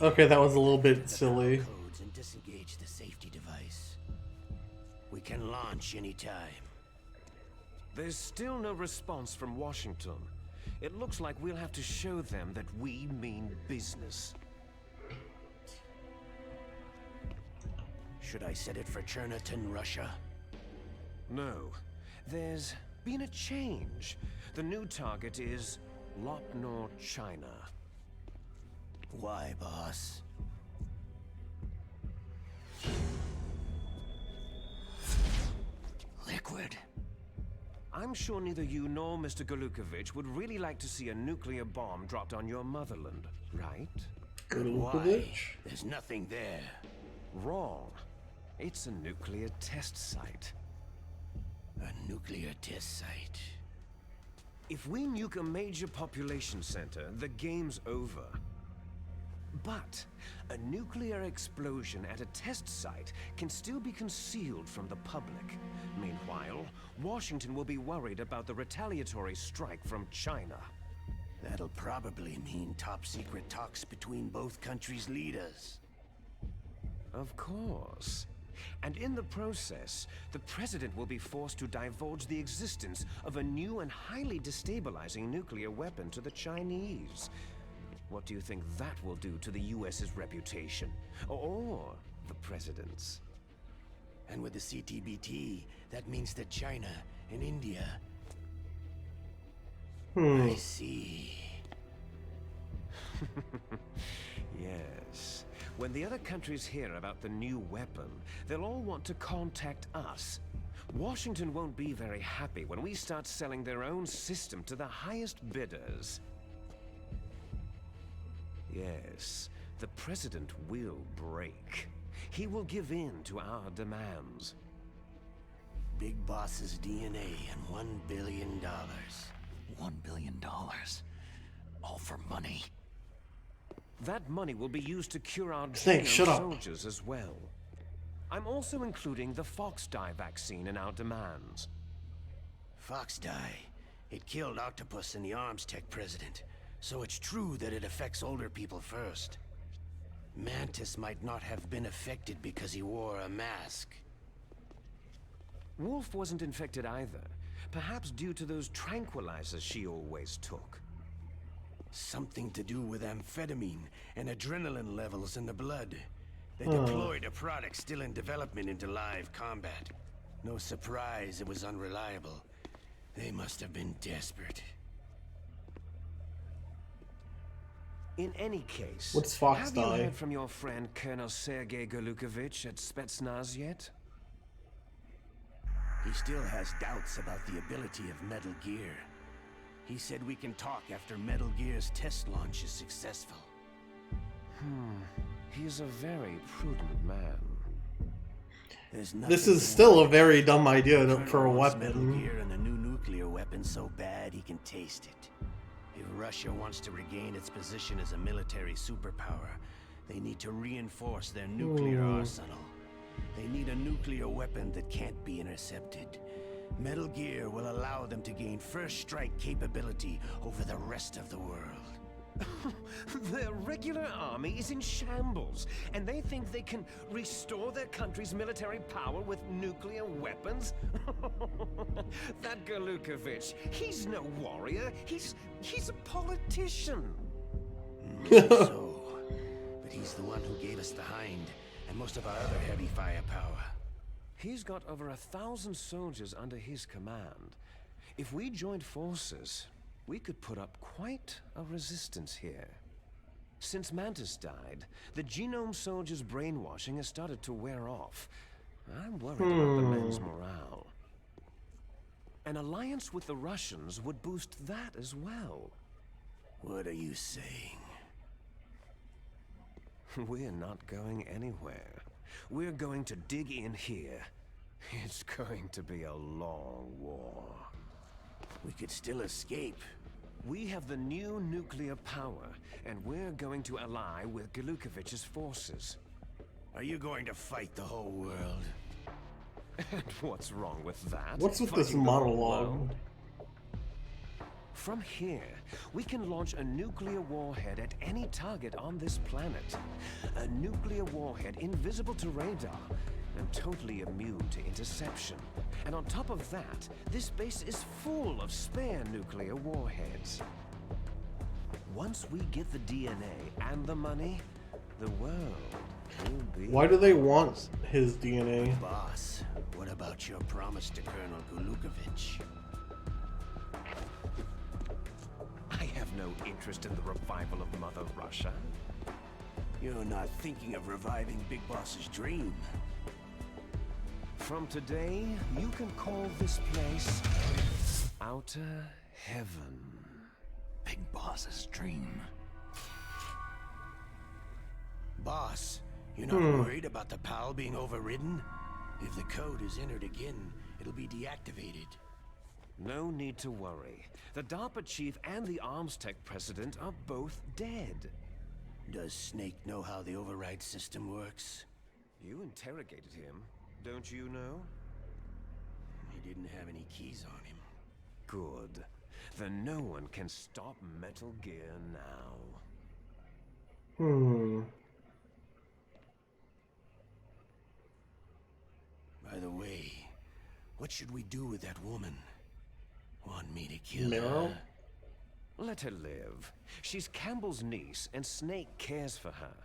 Okay, that was a little bit silly. Codes and disengage the safety device. We can launch anytime. There's still no response from Washington. It looks like we'll have to show them that we mean business. Should I set it for Cherniton, Russia? No. There's been a change. The new target is Lopnor, China. Why, boss? Liquid. I'm sure neither you nor Mr. Galukovich would really like to see a nuclear bomb dropped on your motherland, right? Why? There's nothing there. Wrong. It's a nuclear test site. A nuclear test site. If we nuke a major population center, the game's over. But a nuclear explosion at a test site can still be concealed from the public. Meanwhile, Washington will be worried about the retaliatory strike from China. That'll probably mean top-secret talks between both countries' leaders. Of course. And in the process, the president will be forced to divulge the existence of a new and highly destabilizing nuclear weapon to the Chinese. What do you think that will do to the US's reputation? Or the president's? And with the CTBT, that means that China and India... I see. Yes. When the other countries hear about the new weapon, they'll all want to contact us. Washington won't be very happy when we start selling their own system to the highest bidders. Yes, the president will break. He will give in to our demands. Big Boss's DNA and $1 billion. $1 billion? All for money? That money will be used to cure our Snake, shut up. soldiers as well. I'm also including the Fox-dye vaccine in our demands. Fox-dye. It killed Octopus and the Arms Tech president. So it's true that it affects older people first. Mantis might not have been affected because he wore a mask. Wolf wasn't infected either. Perhaps due to those tranquilizers she always took. Something to do with amphetamine and adrenaline levels in the blood. They deployed a product still in development into live combat. No surprise it was unreliable. They must have been desperate. In any case, What's Fox have you dye? heard from your friend Colonel Sergei Galukovich at Spetsnaz yet? He still has doubts about the ability of Metal Gear. He said we can talk after Metal Gear's test launch is successful. He's a very prudent man. There's This nothing is still a very dumb idea Colonel for a wants Metal weapon. Gear and a new nuclear weapon so bad he can taste it. If Russia wants to regain its position as a military superpower, they need to reinforce their nuclear arsenal. They need a nuclear weapon that can't be intercepted. Metal Gear will allow them to gain first strike capability over the rest of the world. Their regular army is in shambles, and they think they can restore their country's military power with nuclear weapons? That Galukovich, he's no warrior. He's a politician. So, but he's the one who gave us the Hind and most of our other heavy firepower. He's got over 1,000 soldiers under his command. If we joined forces, we could put up quite a resistance here. Since Mantis died, the Genome Soldiers' brainwashing has started to wear off. I'm worried about the men's morale. An alliance with the Russians would boost that as well. What are you saying? We're not going anywhere. We're going to dig in here. It's going to be a long war. We could still escape. We have the new nuclear power, and we're going to ally with Galukovich's forces. Are you going to fight the whole world? And what's wrong with that? What's with this Fighting the whole monologue? world? From here, we can launch a nuclear warhead at any target on this planet. A nuclear warhead invisible to radar and totally immune to interception. And on top of that, this base is full of spare nuclear warheads. Once we get the DNA and the money, the world will be... Why do they want his DNA? Boss, what about your promise to Colonel Gulukovich? I have no interest in the revival of Mother Russia. You're not thinking of reviving Big Boss's dream. From today, you can call this place Outer Heaven. Big Boss's dream. Boss, you're not worried about the PAL being overridden? If the code is entered again, it'll be deactivated. No need to worry. The DARPA chief and the arms tech president are both dead. Does Snake know how the override system works? You interrogated him, don't you know? He didn't have any keys on him. Good. Then no one can stop Metal Gear now. By the way, what should we do with that woman? Want me to kill Meryl? her? Let her live. She's Campbell's niece, and Snake cares for her.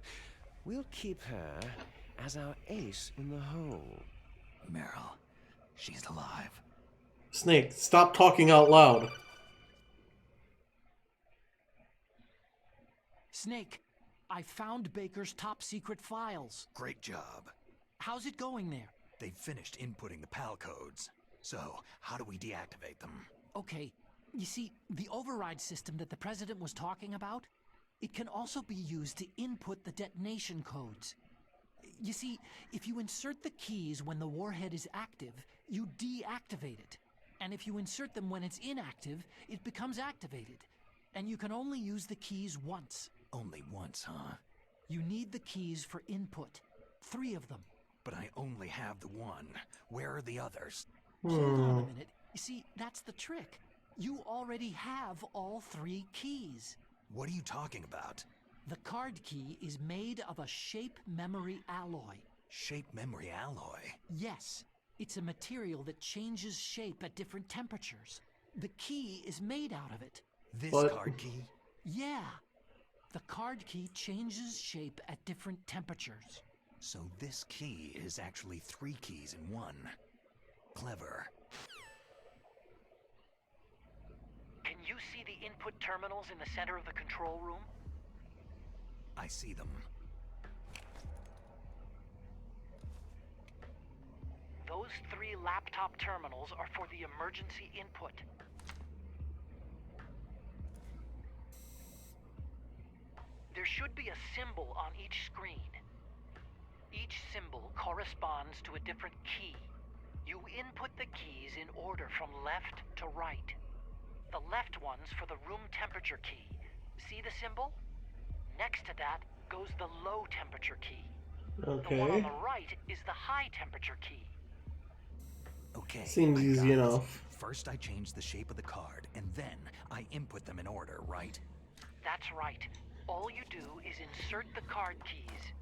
We'll keep her as our ace in the hole. Meryl, she's alive. Snake, stop talking out loud. Snake, I found Baker's top secret files. Great job. How's it going there? They've finished inputting the PAL codes. So, how do we deactivate them? Okay, you see, the override system that the president was talking about, it can also be used to input the detonation codes. You see, if you insert the keys when the warhead is active, you deactivate it. And if you insert them when it's inactive, it becomes activated. And you can only use the keys once. Only once, huh? You need the keys for input. 3 of them. But I only have the one. Where are the others? Hold on a minute. You see, that's the trick. You already have all 3 keys. What are you talking about? The card key is made of a shape memory alloy. Shape memory alloy? Yes, it's a material that changes shape at different temperatures. The key is made out of it. This But- card key? Yeah. The card key changes shape at different temperatures. So this key is actually 3 keys in one. Clever. Can you see the input terminals in the center of the control room? I see them. Those 3 laptop terminals are for the emergency input. There should be a symbol on each screen. Each symbol corresponds to a different key. You input the keys in order from left to right. The left one's for the room temperature key. See the symbol? Next to that goes the low temperature key. The one on Okay. the right is the high temperature key. Okay. Seems I got easy it. enough. First I change the shape of the card, and then I input them in order, right? That's right. All you do is insert the card keys.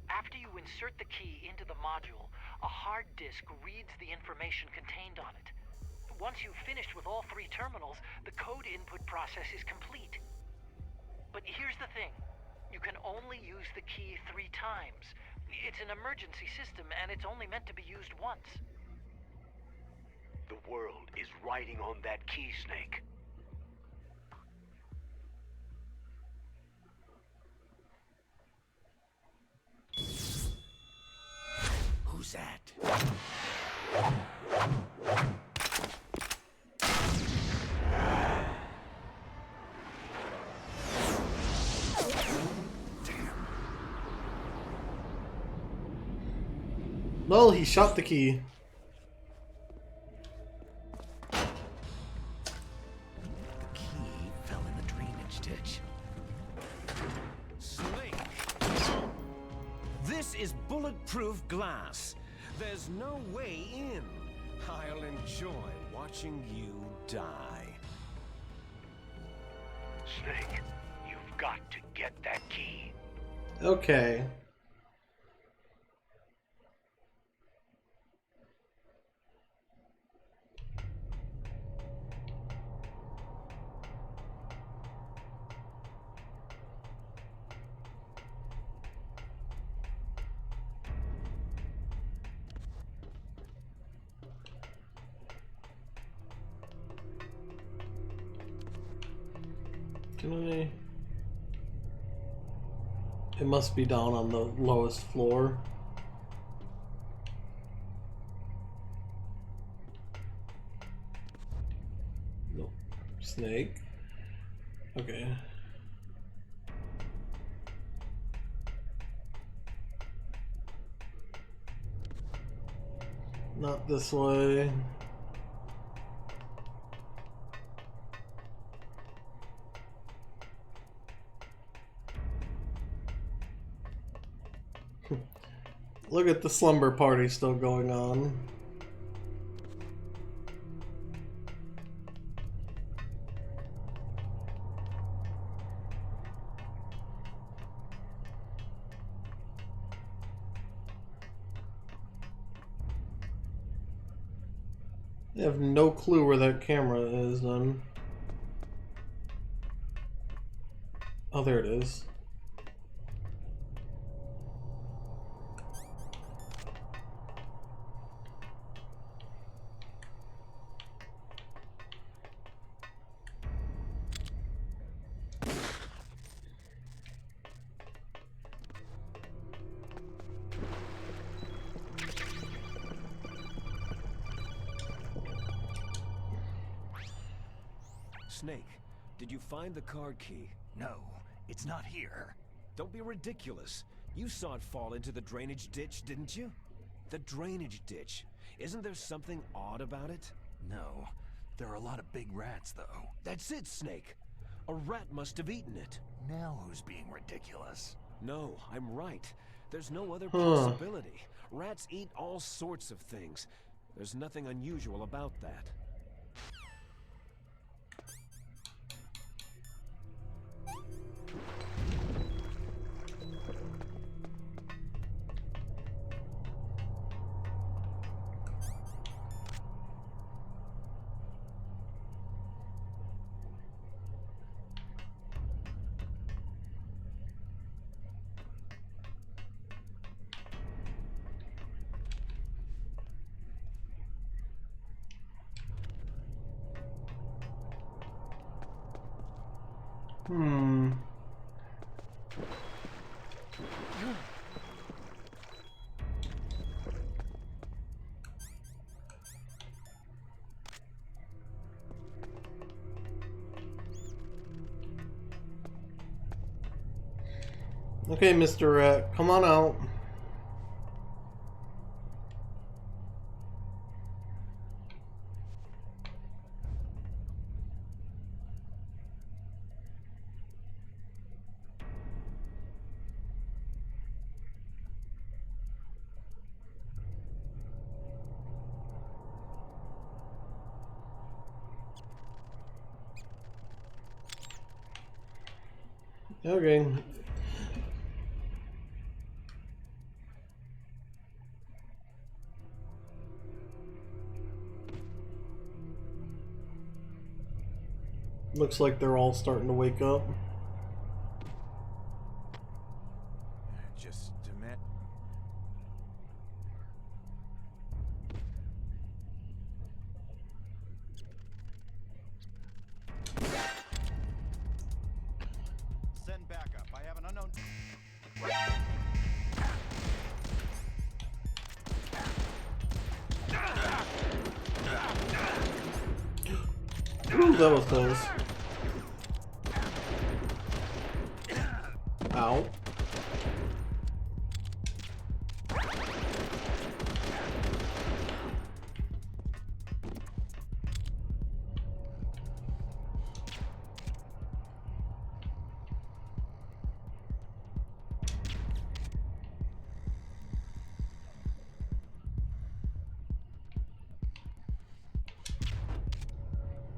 After you insert the key into the module, a hard disk reads the information contained on it. Once you've finished with all 3 terminals, the code input process is complete. But here's the thing. You can only use the key 3 times. It's an emergency system, and it's only meant to be used once. The world is riding on that key, Snake. Who's that? Well, he shot the key. The key fell in the drainage ditch. Snake! This is bulletproof glass. There's no way in. I'll enjoy watching you die. Snake, you've got to get that key. Okay. Can I? It must be down on the lowest floor. Nope. Snake. Okay. Not this way. Look at the slumber party still going on. I have no clue where that camera is then. Oh, there it is. Snake, did you find the card key? No, it's not here. Don't be ridiculous. You saw it fall into the drainage ditch, didn't you? The drainage ditch. Isn't there something odd about it? No, there are a lot of big rats, though. That's it, Snake. A rat must have eaten it. Now who's being ridiculous? No, I'm right. There's no other possibility. Rats eat all sorts of things. There's nothing unusual about that. Okay, Mr. Rat, come on out. Okay. Looks like they're all starting to wake up. Just a minute. Send backup. I have an unknown. Ooh, that was close. Ow.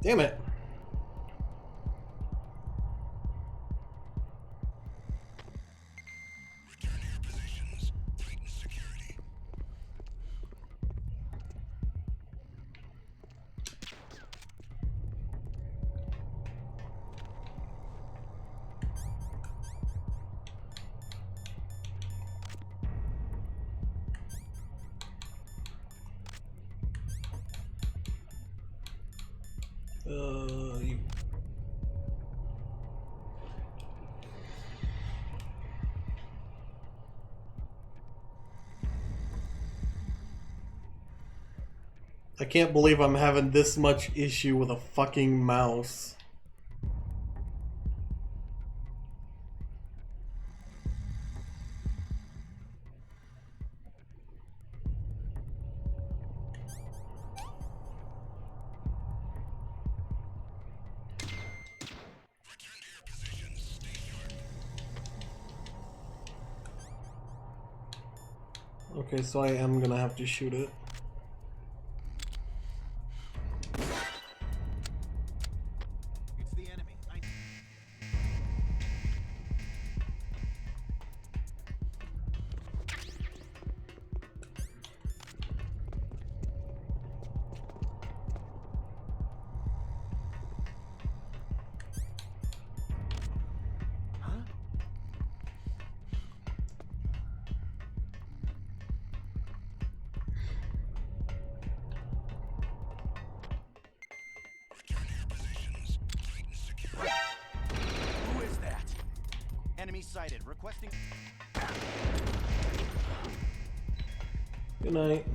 Damn it. Return to your positions. Tighten security. You... I can't believe I'm having this much issue with a fucking mouse. Okay, so I am gonna have to shoot it. It's the enemy. Who is that? Enemy sighted. Requesting. Good night.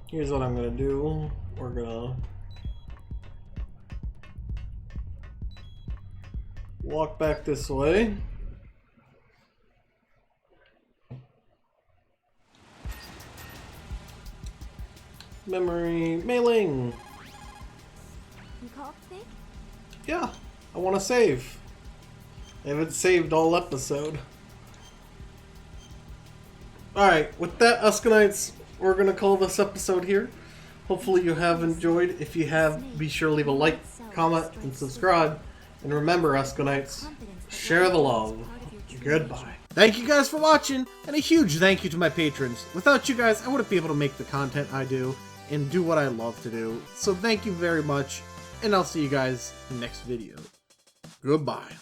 Here's what I'm gonna do. We're gonna walk back this way. Memory mailing. You called sick? Yeah, I want to save. I haven't saved all episode. Alright, with that, EscoNitz, we're going to call this episode here. Hopefully you have enjoyed. If you have, be sure to leave a like, comment, and subscribe. And remember, EscoNitz, share the love. Goodbye. Thank you guys for watching, and a huge thank you to my patrons. Without you guys, I wouldn't be able to make the content I do and do what I love to do. So thank you very much, and I'll see you guys next video. Goodbye.